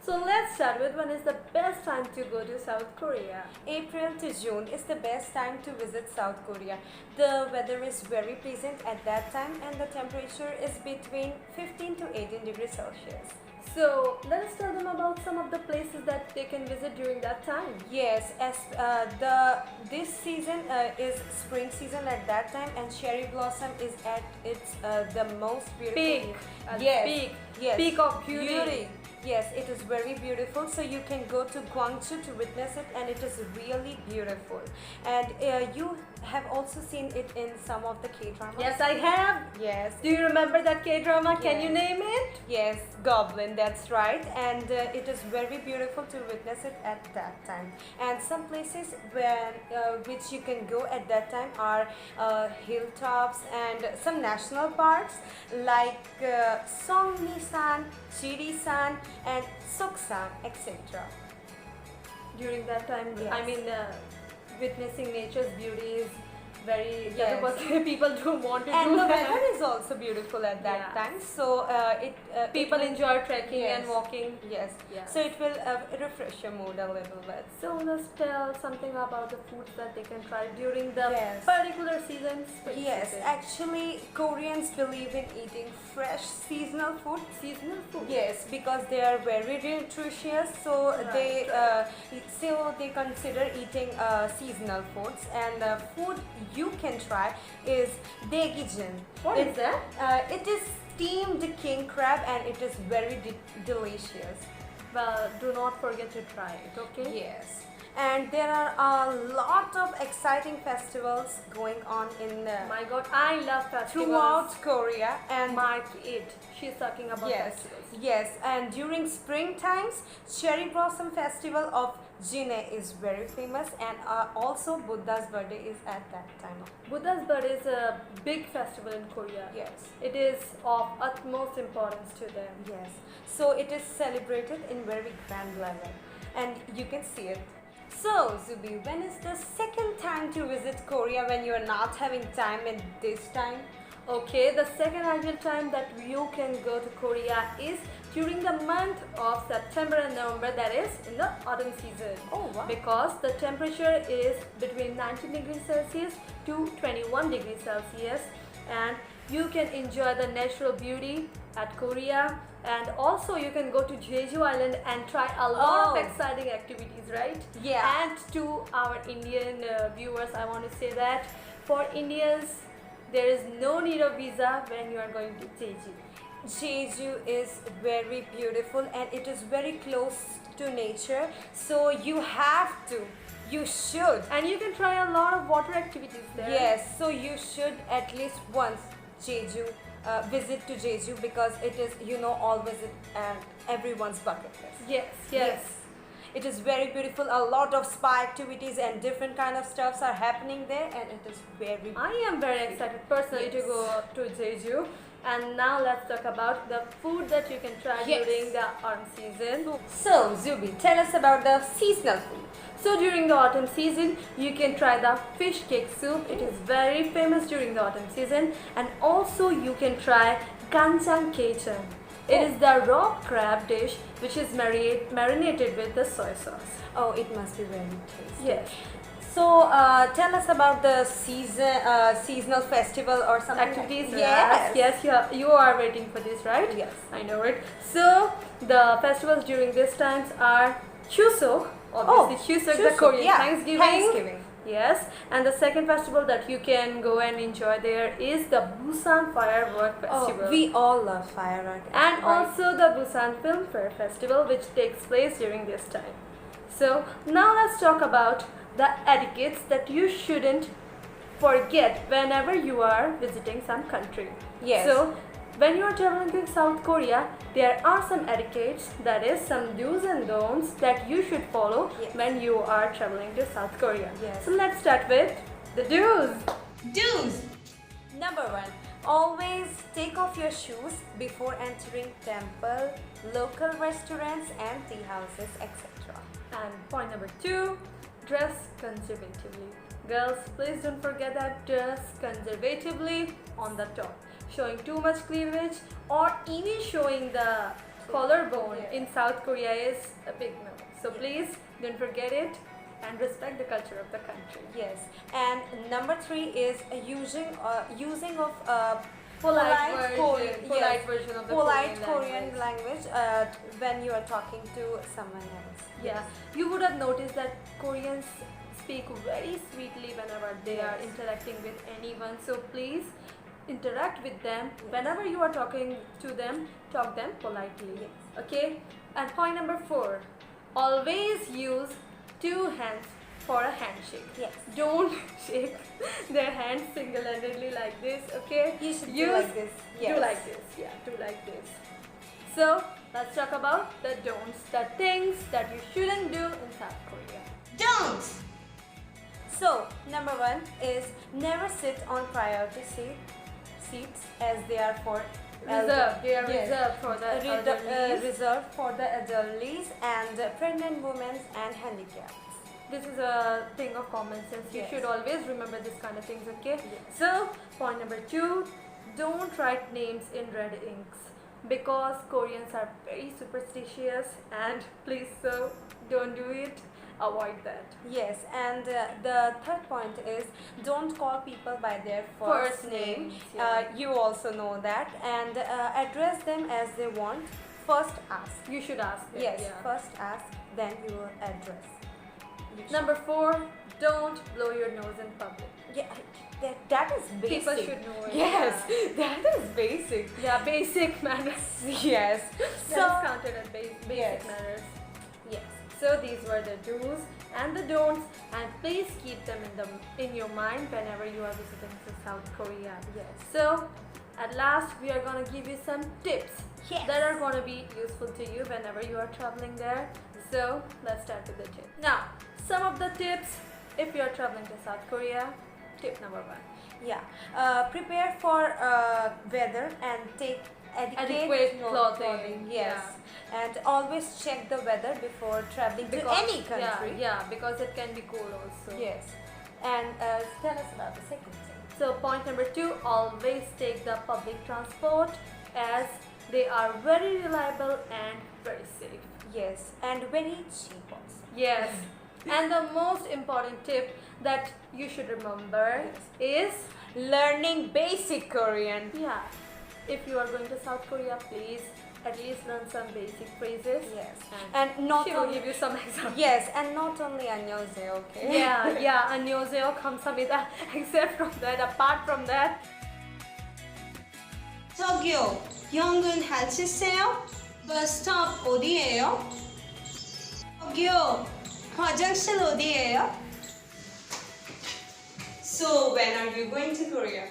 So let's start with when is the best time to go to South Korea? April to June is the best time to visit South Korea. The weather is very pleasant at that time and the temperature is between 15 to 18 degrees Celsius. So let us tell them about some of the places that they can visit during that time. Yes, as this season is spring season at that time, and cherry blossom is at its the most beautiful. Peak. Yes. Peak. Yes. Peak of beauty. Yes, it is very beautiful. So you can go to Gwangju to witness it, and it is really beautiful. And you have also seen it in some of the K-dramas. Yes, I have. Yes. Do you remember that K-drama? Can you name it? Yes, Goblin, that's right. And it is very beautiful to witness it at that time. And some places when which you can go at that time are hilltops and some national parks like Songni-san, Chiri-san and Soksan, etc. During that time, Yes. I mean, witnessing nature's beauty is very Yes. people don't want to And do the that. weather is also beautiful at that Yeah. time. So People enjoy trekking Yes. and walking. Yes. Yes. So it will refresh your mood a little bit. So let's tell something about the foods that they can try during the Yes. particular season. spring Yes, season. actually Koreans believe in eating fresh seasonal food. Seasonal food. Yes, because they are very nutritious, so they consider eating seasonal foods. And the food you can try is daegijin. What is that? It is steamed king crab, and it is very delicious. Well, do not forget to try it, okay? Yes. And there are a lot of exciting festivals going on in My God, I love festivals. throughout Korea, and My it. She's talking about yes, festivals. yes, and during spring times, cherry blossom festival of Jine is very famous, and also Buddha's birthday is at that time. Buddha's birthday is a big festival in Korea. Yes, It is of utmost importance to them. yes. So it is celebrated in very grand level, and you can see it. So Zubi, when is the second time to visit Korea when you are not having time in this time? Okay, the second ideal time that you can go to Korea is during the month of September and November, that is in the autumn season. Oh wow. Because the temperature is between 19 degrees Celsius to 21 degrees Celsius, and you can enjoy the natural beauty at Korea, and also you can go to Jeju Island and try a lot of Oh. exciting activities, right? Yeah. And to our Indian viewers, I want to say that for Indians, there is no need of visa when you are going to Jeju. Jeju is very beautiful, and it is very close to nature, so you have to, you should. And you can try a lot of water activities there. Yes, so you should at least once visit to Jeju, because it is, all visit and everyone's bucket list. Yes. It is very beautiful. A lot of spa activities and different kind of stuffs are happening there, and it is very. I am very excited personally to Yes. go to Jeju. And now let's talk about the food that you can try Yes. during the autumn season. So Zubi, tell us about the seasonal food. So during the autumn season, you can try the fish cake soup. It is very famous during the autumn season. And also you can try ganjang kechan. It is the raw crab dish which is marinated with the soy sauce. Oh, it must be very tasty. Yes. So tell us about the seasonal festival or something. Activities. Yes. You are waiting for this, right? Yes. I know it. So the festivals during these times are Chuseok. Obviously, Chuseok, the Chuseok, Korean yeah. Thanksgiving. Yes, and the second festival that you can go and enjoy there is the Busan Firework Festival. Oh, we all love firework. And right? also the Busan Film Fair Festival, which takes place during this time. So now let's talk about the etiquettes that you shouldn't forget whenever you are visiting some country. Yes. So when you are traveling to South Korea, there are some etiquettes, that is some do's and don'ts that you should follow Yes. when you are traveling to South Korea. Yes. So let's start with the do's. Do's. Number 1. Always take off your shoes before entering temple, local restaurants and tea houses, etc. And point number 2, dress conservatively. Girls, please don't forget that dress conservatively on the top. Showing too much cleavage or even showing the collarbone Yeah. in South Korea is a big no. So please don't forget it and respect the culture of the country. Yes, and number 3 is using of Polite version, polite yes, version of the polite Korean Korean language when you are talking to someone else. Yeah, you would have noticed that Koreans speak very sweetly whenever they are Yes. interacting with anyone. So please interact with them. Whenever you are talking to them, talk them politely. Yes. Okay? And point number 4, always use 2 hands for a handshake. Yes. Don't shake their hands single-handedly like this, okay? You should do Use- like this. Yes. Do like this, yeah, do like this. So, let's talk about the don'ts, the things that you shouldn't do in South Korea. Don't! So, number 1 is never sit on priority seats as they are for Reserved, they are Yes. reserved for the elderlies. reserved for the elderlies and pregnant women and handicapped. This is a thing of common sense. You Yes. should always remember this kind of things, okay? Yes. So, point number 2, don't write names in red inks because Koreans are very superstitious and please, so don't do it. Avoid that. Yes, and the third point is don't call people by their first First name. names, yeah. You also know that, and address them as they want. First ask. You should ask them. Yes, yeah. first ask, then you will address. You should- Number 4, don't blow your nose in public. Yeah, that is basic. People should know it. Yes, Yeah. that is basic. Yeah, basic manners. Yes. So counted as basic Yes. manners. Yes. So these were the do's and the don'ts, and please keep them in your mind whenever you are visiting to South Korea. Yes. So at last we are gonna give you some tips Yes. that are gonna be useful to you whenever you are traveling there. So let's start with the tips. Now, some of the tips if you are traveling to South Korea. Tip number 1. Yeah. Prepare for weather and take Adequate clothing. Yes. And always check the weather before traveling to any country. Yeah, because it can be cold also. Yes. And tell us about the second thing. So point number 2, always take the public transport as they are very reliable and very safe. Yes. And very cheap also. Yes. And the most important tip that you should remember is, Learning basic Korean. yeah, if you are going to South Korea, please at least learn some basic phrases. Yes. And And not she will only give you some examples. Yes, and not only 안녕하세요, okay? Yeah, 안녕하세요, 감사합니다. Except from that, apart from that, 저기요, 연근 하시세요? 버스톱 어디예요? 저기요, 화장실 어디예요? So when are you going to Korea?